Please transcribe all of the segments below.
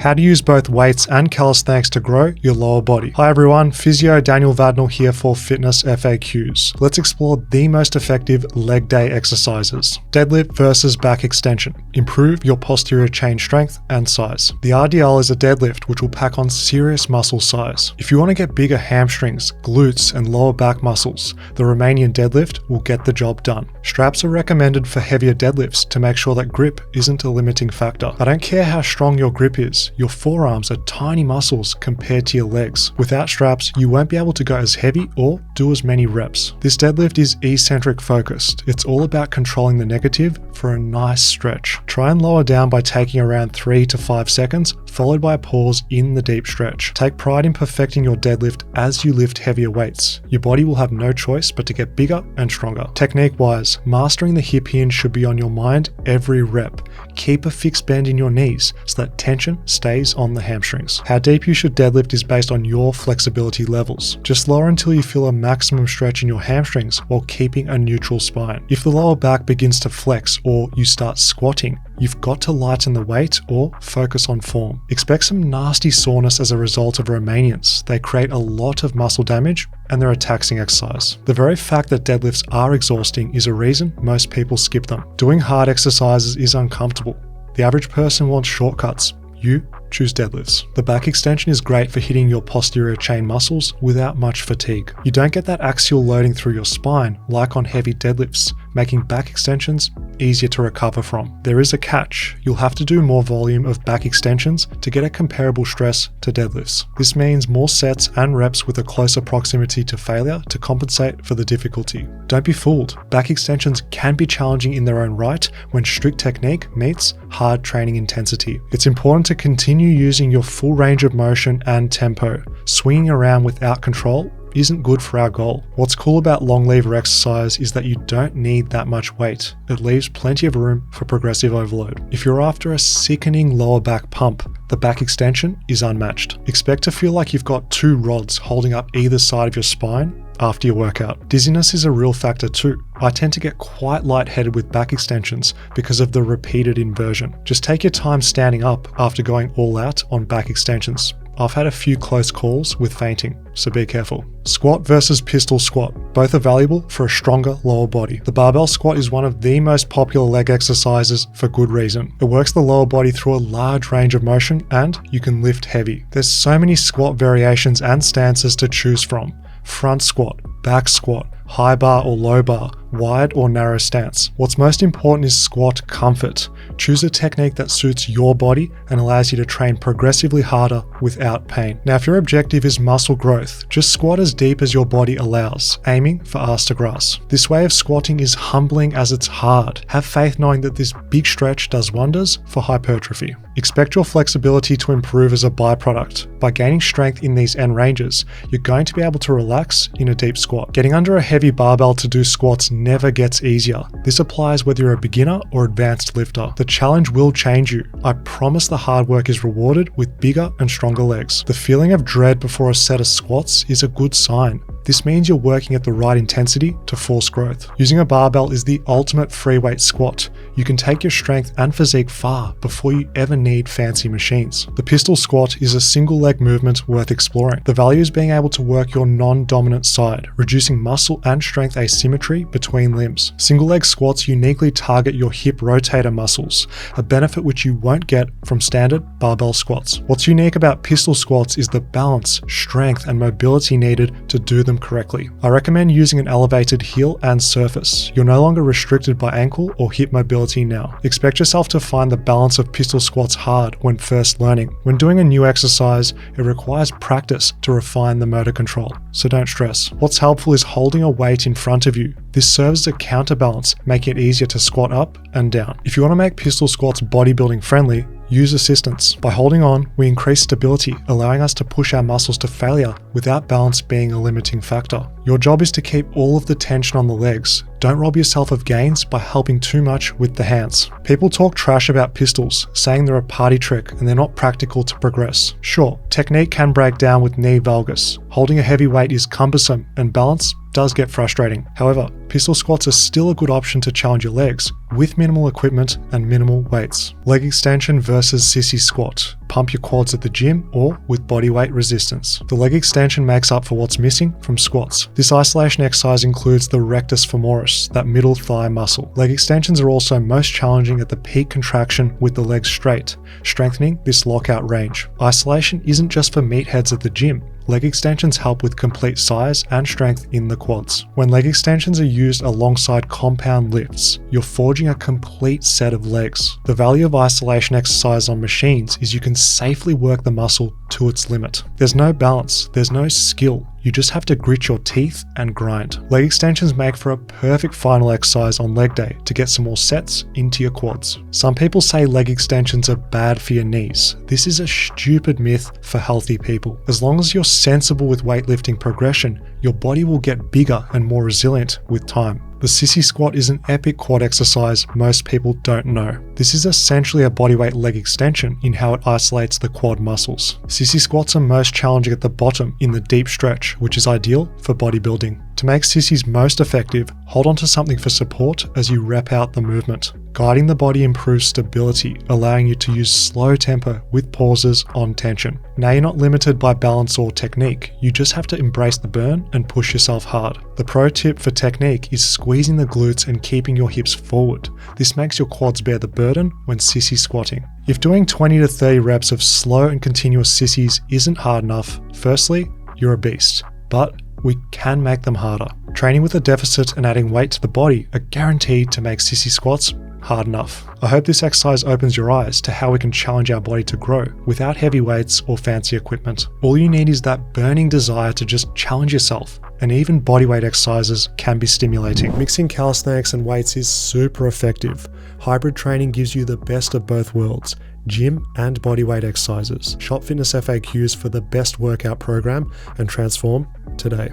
How to use both weights and calisthenics to grow your lower body. Hi everyone, Physio Daniel Vadnal here for Fitness FAQs. Let's explore the most effective leg day exercises. Deadlift versus back extension. Improve your posterior chain strength and size. The RDL is a deadlift which will pack on serious muscle size. If you want to get bigger hamstrings, glutes, and lower back muscles, the Romanian deadlift will get the job done. Straps are recommended for heavier deadlifts to make sure that grip isn't a limiting factor. I don't care how strong your grip is, your forearms are tiny muscles compared to your legs. Without straps, you won't be able to go as heavy or do as many reps. This deadlift is eccentric focused. It's all about controlling the negative for a nice stretch. Try and lower down by taking around 3 to 5 seconds, followed by a pause in the deep stretch. Take pride in perfecting your deadlift as you lift heavier weights. Your body will have no choice but to get bigger and stronger. Technique-wise, mastering the hip hinge should be on your mind every rep. Keep a fixed bend in your knees so that tension stays on the hamstrings. How deep you should deadlift is based on your flexibility levels. Just lower until you feel a maximum stretch in your hamstrings while keeping a neutral spine. If the lower back begins to flex or you start squatting, you've got to lighten the weight or focus on form. Expect some nasty soreness as a result of Romanians. They create a lot of muscle damage and they're a taxing exercise. The very fact that deadlifts are exhausting is a reason most people skip them. Doing hard exercises is uncomfortable. The average person wants shortcuts. You choose deadlifts. The back extension is great for hitting your posterior chain muscles without much fatigue. You don't get that axial loading through your spine like on heavy deadlifts, making back extensions easier to recover from. There is a catch. You'll have to do more volume of back extensions to get a comparable stress to deadlifts. This means more sets and reps with a closer proximity to failure to compensate for the difficulty. Don't be fooled. Back extensions can be challenging in their own right when strict technique meets hard training intensity. It's important to continue using your full range of motion and tempo. Swinging around without control isn't good for our goal. What's cool about long lever exercise is that you don't need that much weight. It leaves plenty of room for progressive overload. If you're after a sickening lower back pump, the back extension is unmatched. Expect to feel like you've got 2 rods holding up either side of your spine after your workout. Dizziness is a real factor too. I tend to get quite lightheaded with back extensions because of the repeated inversion. Just take your time standing up after going all out on back extensions. I've had a few close calls with fainting, so be careful. Squat versus pistol squat. Both are valuable for a stronger lower body. The barbell squat is one of the most popular leg exercises for good reason. It works the lower body through a large range of motion and you can lift heavy. There's so many squat variations and stances to choose from. Front squat, back squat, high bar or low bar, wide or narrow stance. What's most important is squat comfort. Choose a technique that suits your body and allows you to train progressively harder without pain. Now, if your objective is muscle growth, just squat as deep as your body allows, aiming for ass to grass. This way of squatting is humbling as it's hard. Have faith knowing that this big stretch does wonders for hypertrophy. Expect your flexibility to improve as a byproduct. By gaining strength in these end ranges, you're going to be able to relax in a deep squat. Getting under a heavy barbell to do squats never gets easier. This applies whether you're a beginner or advanced lifter. The challenge will change you. I promise the hard work is rewarded with bigger and stronger legs. The feeling of dread before a set of squats is a good sign. This means you're working at the right intensity to force growth. Using a barbell is the ultimate free weight squat. You can take your strength and physique far before you ever need fancy machines. The pistol squat is a single leg movement worth exploring. The value is being able to work your non-dominant side, reducing muscle and strength asymmetry between limbs. Single leg squats uniquely target your hip rotator muscles, a benefit which you won't get from standard barbell squats. What's unique about pistol squats is the balance, strength, and mobility needed to do them correctly. I recommend using an elevated heel and surface. You're no longer restricted by ankle or hip mobility now. Expect yourself to find the balance of pistol squats hard when first learning. When doing a new exercise, it requires practice to refine the motor control, so don't stress. What's helpful is holding a weight in front of you. This serves as a counterbalance, making it easier to squat up and down. If you want to make pistol squats bodybuilding friendly, use assistance. By holding on, we increase stability, allowing us to push our muscles to failure without balance being a limiting factor. Your job is to keep all of the tension on the legs. Don't rob yourself of gains by helping too much with the hands. People talk trash about pistols, saying they're a party trick and they're not practical to progress. Sure, technique can break down with knee valgus. Holding a heavy weight is cumbersome and balance does get frustrating. However, pistol squats are still a good option to challenge your legs with minimal equipment and minimal weights. Leg extension versus sissy squat. pump your quads at the gym, or with bodyweight resistance. The leg extension makes up for what's missing from squats. This isolation exercise includes the rectus femoris, that middle thigh muscle. Leg extensions are also most challenging at the peak contraction with the legs straight, strengthening this lockout range. Isolation isn't just for meatheads at the gym. Leg extensions help with complete size and strength in the quads. When leg extensions are used alongside compound lifts, you're forging a complete set of legs. The value of isolation exercise on machines is you can safely work the muscle to its limit. There's no balance, there's no skill. You just have to grit your teeth and grind. Leg extensions make for a perfect final exercise on leg day to get some more sets into your quads. Some people say leg extensions are bad for your knees. This is a stupid myth for healthy people. As long as you're sensible with weightlifting progression, your body will get bigger and more resilient with time. The sissy squat is an epic quad exercise most people don't know. This is essentially a bodyweight leg extension in how it isolates the quad muscles. Sissy squats are most challenging at the bottom in the deep stretch, which is ideal for bodybuilding. To make sissies most effective, hold onto something for support as you rep out the movement. Guiding the body improves stability, allowing you to use slow tempo with pauses on tension. Now you're not limited by balance or technique, you just have to embrace the burn and push yourself hard. The pro tip for technique is squeezing the glutes and keeping your hips forward. This makes your quads bear the burden when sissy squatting. If doing 20 to 30 reps of slow and continuous sissies isn't hard enough, firstly, you're a beast. But we can make them harder. Training with a deficit and adding weight to the body are guaranteed to make sissy squats hard enough. I hope this exercise opens your eyes to how we can challenge our body to grow without heavy weights or fancy equipment. All you need is that burning desire to just challenge yourself, and even bodyweight exercises can be stimulating. Mixing calisthenics and weights is super effective. Hybrid training gives you the best of both worlds, gym and bodyweight exercises. Shop Fitness FAQs for the best workout program and transform today.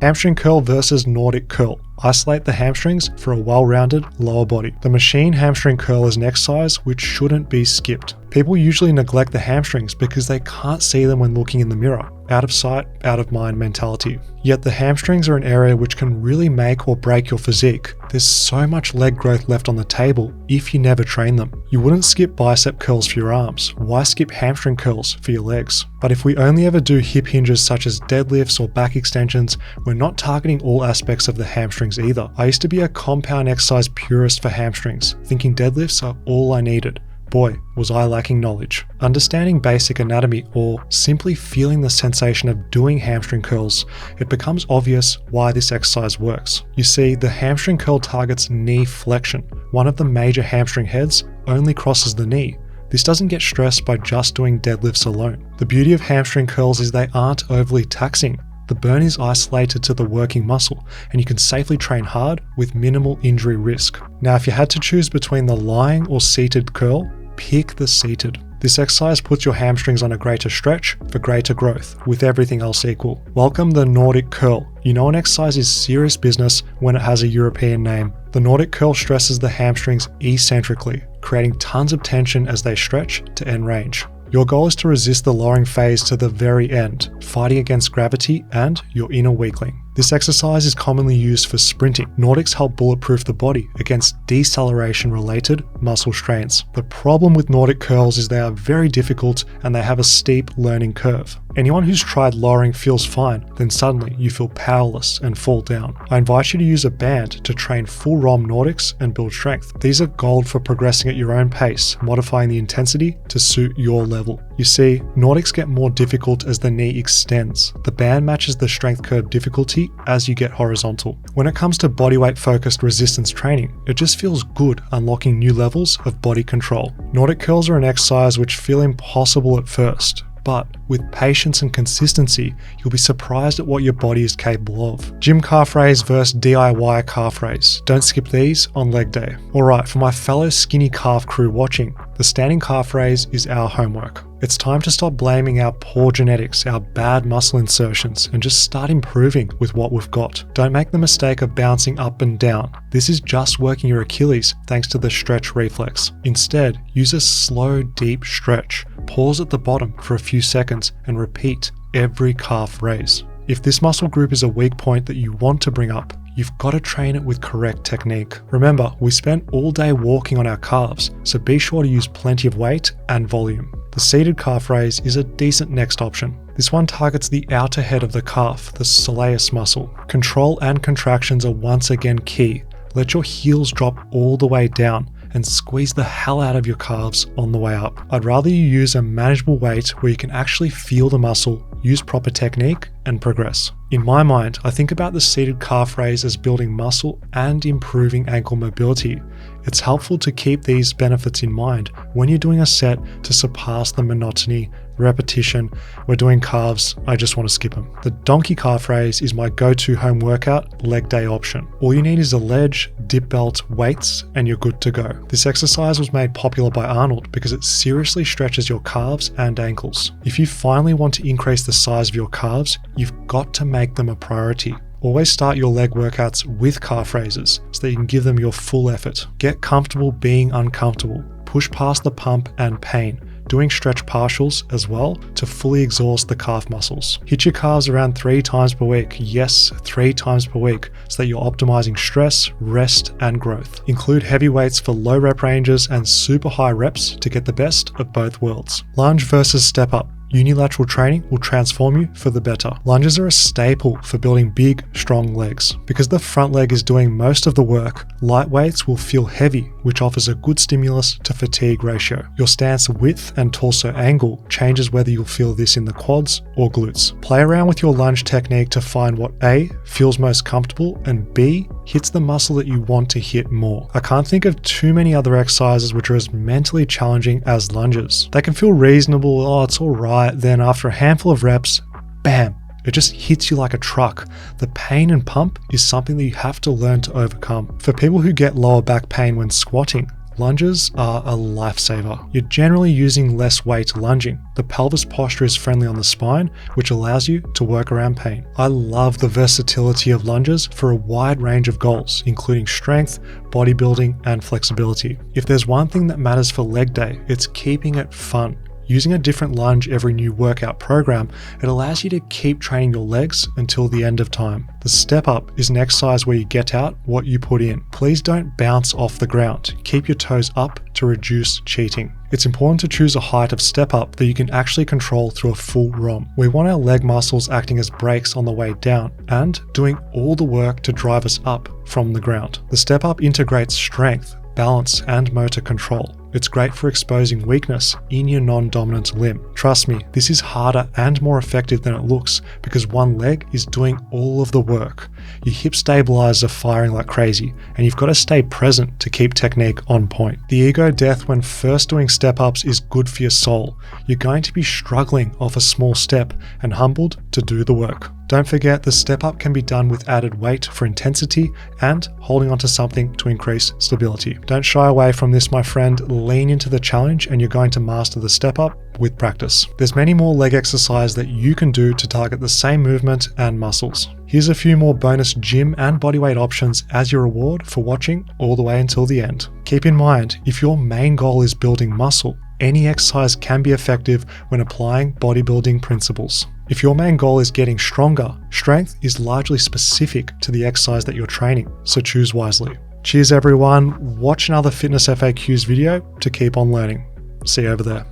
Hamstring curl versus Nordic curl. Isolate the hamstrings for a well-rounded lower body. The machine hamstring curl is an exercise which shouldn't be skipped. People usually neglect the hamstrings because they can't see them when looking in the mirror. Out of sight, out of mind mentality. Yet the hamstrings are an area which can really make or break your physique. There's so much leg growth left on the table if you never train them. You wouldn't skip bicep curls for your arms. Why skip hamstring curls for your legs? But if we only ever do hip hinges such as deadlifts or back extensions, we're not targeting all aspects of the hamstrings either. I used to be a compound exercise purist for hamstrings, thinking deadlifts are all I needed. Boy, was I lacking knowledge. Understanding basic anatomy or simply feeling the sensation of doing hamstring curls, it becomes obvious why this exercise works. You see, the hamstring curl targets knee flexion. One of the major hamstring heads only crosses the knee. This doesn't get stressed by just doing deadlifts alone. The beauty of hamstring curls is they aren't overly taxing. The burn is isolated to the working muscle, and you can safely train hard with minimal injury risk. Now, if you had to choose between the lying or seated curl, pick the seated. This exercise puts your hamstrings on a greater stretch for greater growth, with everything else equal. Welcome the Nordic curl. You know an exercise is serious business when it has a European name. The Nordic curl stresses the hamstrings eccentrically, creating tons of tension as they stretch to end range. Your goal is to resist the lowering phase to the very end, fighting against gravity and your inner weakling. This exercise is commonly used for sprinting. Nordics help bulletproof the body against deceleration-related muscle strains. The problem with Nordic curls is they are very difficult and they have a steep learning curve. Anyone who's tried lowering feels fine, then suddenly you feel powerless and fall down. I invite you to use a band to train full ROM Nordics and build strength. These are gold for progressing at your own pace, modifying the intensity to suit your level. You see, Nordics get more difficult as the knee extends. The band matches the strength curve difficulty as you get horizontal. When it comes to bodyweight focused resistance training, it just feels good unlocking new levels of body control. Nordic curls are an exercise which feel impossible at first, but with patience and consistency, you'll be surprised at what your body is capable of. Gym calf raise versus DIY calf raise. Don't skip these on leg day. Alright, for my fellow skinny calf crew watching, the standing calf raise is our homework. It's time to stop blaming our poor genetics, our bad muscle insertions, and just start improving with what we've got. Don't make the mistake of bouncing up and down. This is just working your Achilles thanks to the stretch reflex. Instead, use a slow, deep stretch. Pause at the bottom for a few seconds and repeat every calf raise. If this muscle group is a weak point that you want to bring up, you've got to train it with correct technique. Remember, we spent all day walking on our calves, so be sure to use plenty of weight and volume. The seated calf raise is a decent next option. This one targets the outer head of the calf, the soleus muscle. Control and contractions are once again key. Let your heels drop all the way down and squeeze the hell out of your calves on the way up. I'd rather you use a manageable weight where you can actually feel the muscle, use proper technique, and progress. In my mind, I think about the seated calf raise as building muscle and improving ankle mobility. It's helpful to keep these benefits in mind when you're doing a set to surpass the monotony, repetition, we're doing calves, I just want to skip them. The donkey calf raise is my go-to home workout leg day option. All you need is a ledge, dip belt, weights, and you're good to go. This exercise was made popular by Arnold because it seriously stretches your calves and ankles. If you finally want to increase the size of your calves, you've got to make them a priority. Always start your leg workouts with calf raises so that you can give them your full effort. Get comfortable being uncomfortable. Push past the pump and pain, doing stretch partials as well to fully exhaust the calf muscles. Hit your calves around 3 times per week. Yes, 3 times per week so that you're optimizing stress, rest, and growth. Include heavy weights for low rep ranges and super high reps to get the best of both worlds. Lunge versus step up. Unilateral training will transform you for the better. Lunges are a staple for building big, strong legs. Because the front leg is doing most of the work, light weights will feel heavy, which offers a good stimulus to fatigue ratio. Your stance width and torso angle changes whether you'll feel this in the quads or glutes. Play around with your lunge technique to find what A, feels most comfortable, and B, hits the muscle that you want to hit more. I can't think of too many other exercises which are as mentally challenging as lunges. They can feel reasonable, oh it's alright, then after a handful of reps, bam, it just hits you like a truck. The pain and pump is something that you have to learn to overcome. For people who get lower back pain when squatting, lunges are a lifesaver. You're generally using less weight lunging. The pelvis posture is friendly on the spine, which allows you to work around pain. I love the versatility of lunges for a wide range of goals, including strength, bodybuilding, and flexibility. If there's one thing that matters for leg day, it's keeping it fun. Using a different lunge every new workout program, it allows you to keep training your legs until the end of time. The step up is an exercise where you get out what you put in. Please don't bounce off the ground. Keep your toes up to reduce cheating. It's important to choose a height of step up that you can actually control through a full ROM. We want our leg muscles acting as brakes on the way down and doing all the work to drive us up from the ground. The step up integrates strength, balance, and motor control. It's great for exposing weakness in your non-dominant limb. Trust me, this is harder and more effective than it looks because one leg is doing all of the work. Your hip stabilizers are firing like crazy, and you've got to stay present to keep technique on point. The ego death when first doing step-ups is good for your soul. You're going to be struggling off a small step and humbled to do the work. Don't forget, the step up can be done with added weight for intensity and holding onto something to increase stability. Don't shy away from this, my friend. Lean into the challenge and you're going to master the step up with practice. There's many more leg exercises that you can do to target the same movement and muscles. Here's a few more bonus gym and bodyweight options as your reward for watching all the way until the end. Keep in mind, if your main goal is building muscle, any exercise can be effective when applying bodybuilding principles. If your main goal is getting stronger, strength is largely specific to the exercise that you're training, so choose wisely. Cheers everyone, watch another Fitness FAQs video to keep on learning. See you over there.